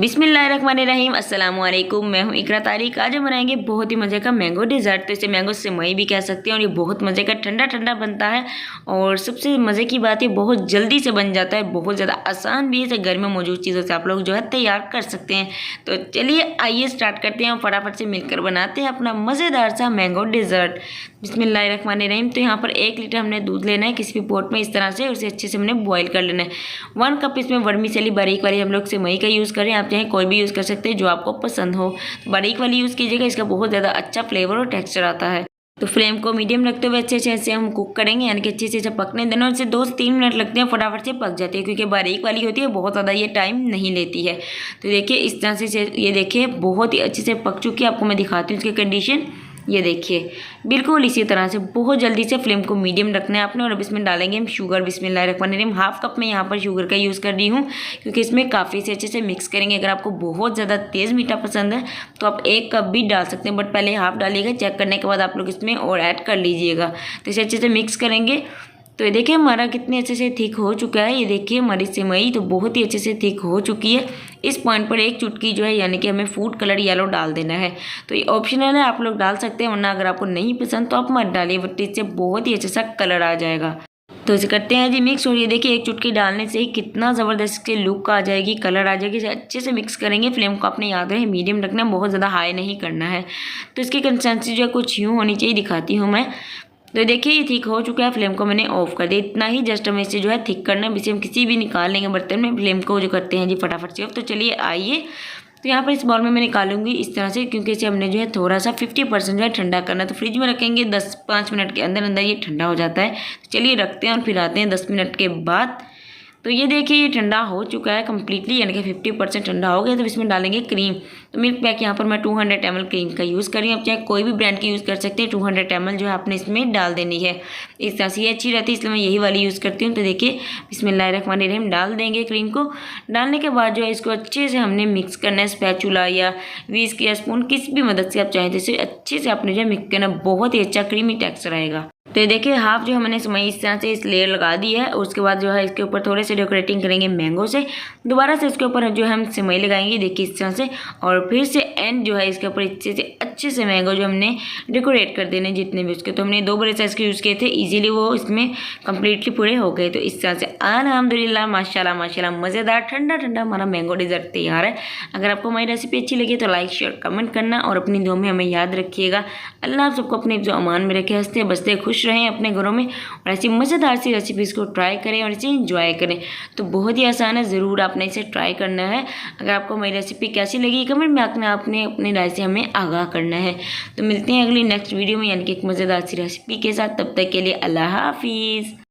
बिस्मिल्लाहिर्रहमानिर्रहीम अस्सलाम वालेकुम। मैं हूँ इकरा तारिक। आज हम बनाएंगे बहुत ही मज़े का मैंगो डेज़र्ट। तो इसे मैंगो सेवई भी कह सकते हैं और ये बहुत मज़े का ठंडा ठंडा बनता है। और सबसे मज़े की बात है बहुत जल्दी से बन जाता है, बहुत ज़्यादा आसान भी है। इसे घर में मौजूद चीज़ों से आप लोग जो है तैयार कर सकते हैं। तो चलिए आइए स्टार्ट करते हैं और फटाफट से मिलकर बनाते हैं अपना मज़ेदार सा मैंगो डेज़र्ट। बिस्मिल्लाहिर्रहमानिर्रहीम। तो यहाँ पर 1 लीटर हमने दूध लेना है किसी भी पॉट में इस तरह से, उसे अच्छे से हमने बॉईल कर लेना है। 1 कप इसमें वर्मीसेली बारीक वाली हम लोग सेवई का यूज़ करें, आप चाहें कोई भी यूज़ कर सकते हैं जो आपको पसंद हो। तो बारीक वाली यूज़ कीजिएगा, इसका बहुत ज़्यादा अच्छा फ्लेवर और टेक्सचर आता है। तो फ्लेम को मीडियम रखते हुए अच्छे से हम कुक करेंगे, यानी कि अच्छे से इसे पकने देना। और इसे 2 से 3 मिनट लगते हैं, फटाफट से पक जाती है क्योंकि बारीक वाली होती है, बहुत ज़्यादा ये टाइम नहीं लेती है। तो देखिए इस तरह से ये देखिए बहुत ही अच्छे से पक चुकी है। आपको मैं दिखाती हूँ इसकी कंडीशन। ये देखिए बिल्कुल इसी तरह से बहुत जल्दी से फ्लेम को मीडियम रखना है आपने। और अब इसमें डालेंगे हम शुगर। बिस्मिल्लाहिर्रहमानिर्रहीम। 1/2 कप में यहाँ पर शुगर का यूज़ कर रही हूँ क्योंकि इसमें काफ़ी से अच्छे से मिक्स करेंगे। अगर आपको बहुत ज़्यादा तेज़ मीठा पसंद है तो आप 1 कप भी डाल सकते हैं, बट पहले हाफ डालिएगा। चेक करने के बाद आप लोग इसमें और ऐड कर लीजिएगा। तो इसे अच्छे से मिक्स करेंगे। तो ये देखिए हमारा कितने अच्छे से थिक हो चुका है। ये देखिए हमारी सेवई तो बहुत ही अच्छे से थिक हो चुकी है। इस पॉइंट पर 1 चुटकी जो है यानी कि हमें फूड कलर येलो डाल देना है। तो ये ऑप्शनल है, आप लोग डाल सकते हैं, वरना अगर आपको नहीं पसंद तो आप मत डालिए, बट इससे बहुत ही अच्छा सा कलर आ जाएगा। तो इसे करते हैं जी मिक्स। और ये देखिए 1 चुटकी डालने से ही कितना ज़बरदस्त के लुक आ जाएगी, कलर आ जाएगी। इसे अच्छे से मिक्स करेंगे। फ्लेम को आपने याद रहे मीडियम रखना है, बहुत ज़्यादा हाई नहीं करना है। तो इसकी कंसिस्टेंसी जो है कुछ यूँ होनी चाहिए, दिखाती हूँ मैं। तो देखिए ये थिक हो चुका है। फ्लेम को मैंने ऑफ कर दिया, इतना ही जस्ट हमें इसे जो है थिक करना है। इसे हम किसी भी निकाल लेंगे बर्तन में। फ्लेम को जो करते हैं जी फटाफट से ऑफ। तो चलिए आइए, तो यहाँ पर इस बाउल में मैं निकालूंगी इस तरह से, क्योंकि इसे हमने जो है थोड़ा सा 50% जो है ठंडा करना है। तो फ्रिज में रखेंगे 10-5 मिनट के अंदर अंदर ये ठंडा हो जाता है। तो चलिए रखते हैं और फिर आते हैं 10 मिनट के बाद। तो ये देखिए ये ठंडा हो चुका है कम्प्लीटली, यानी कि 50% ठंडा हो गया। तो इसमें डालेंगे क्रीम। तो मिल्क पैक यहाँ पर मैं 200 ml क्रीम का यूज़ कर रही हूँ। आप चाहे कोई भी ब्रांड की यूज़ कर सकते हैं। 200 ml जो है आपने इसमें डाल देनी है। इस तरह से ये अच्छी रहती है, इसलिए मैं यही वाली यूज़ करती हूँ। तो देखिए बिस्मिल्लाहिर्रहमानिर्रहीम डाल देंगे क्रीम को। डालने के बाद जो है इसको अच्छे से हमने मिक्स करना है। स्पैचुला या व्हिस्क या स्पून किसी भी मदद से आप चाहें तो इसे अच्छे से आपने जो है मिक्स करना, बहुत ही अच्छा क्रीमी टेक्सचर आएगा। तो ये देखिए हाफ जो हमने सेवई इस तरह से इस लेयर लगा दी है। और उसके बाद जो है इसके ऊपर थोड़े से डेकोरेटिंग करेंगे मैंगो से। दोबारा से इसके ऊपर जो है हम सेवई लगाएंगे, देखिए इस तरह से। और फिर से एंड जो है इसके ऊपर अच्छे से मैंगो जो हमने डेकोरेट कर देने जितने भी उसके। तो हमने 2 बड़े साइज़ के यूज़ किए थे, इजीली वो इसमें कम्प्लीटली पूरे हो गए। तो इस तरह से अल्हम्दुलिल्लाह माशाल्लाह माशाल्लाह मज़ेदार ठंडा ठंडा हमारा मैंगो डेज़र्ट तैयार है। अगर आपको हमारी रेसिपी अच्छी लगी तो लाइक शेयर कमेंट करना और अपनी दुआ में हमें याद रखिएगा। अल्लाह आप सबको अपने जो अमान में रखे, हंसते बसते खुश रहें अपने घरों में। और ऐसी मज़ेदार सी रेसिपीज़ को ट्राई करें और इसे इंजॉय करें। तो बहुत ही आसान है, ज़रूर आपने इसे ट्राई करना है। अगर आपको हमारी रेसिपी कैसी लगी कमेंट में आपने अपनी राय से हमें आगाह करना है। तो मिलते हैं अगली नेक्स्ट वीडियो में, यानी कि एक मज़ेदार सी रेसिपी के साथ। तब तक के लिए अल्लाह हाफिज़।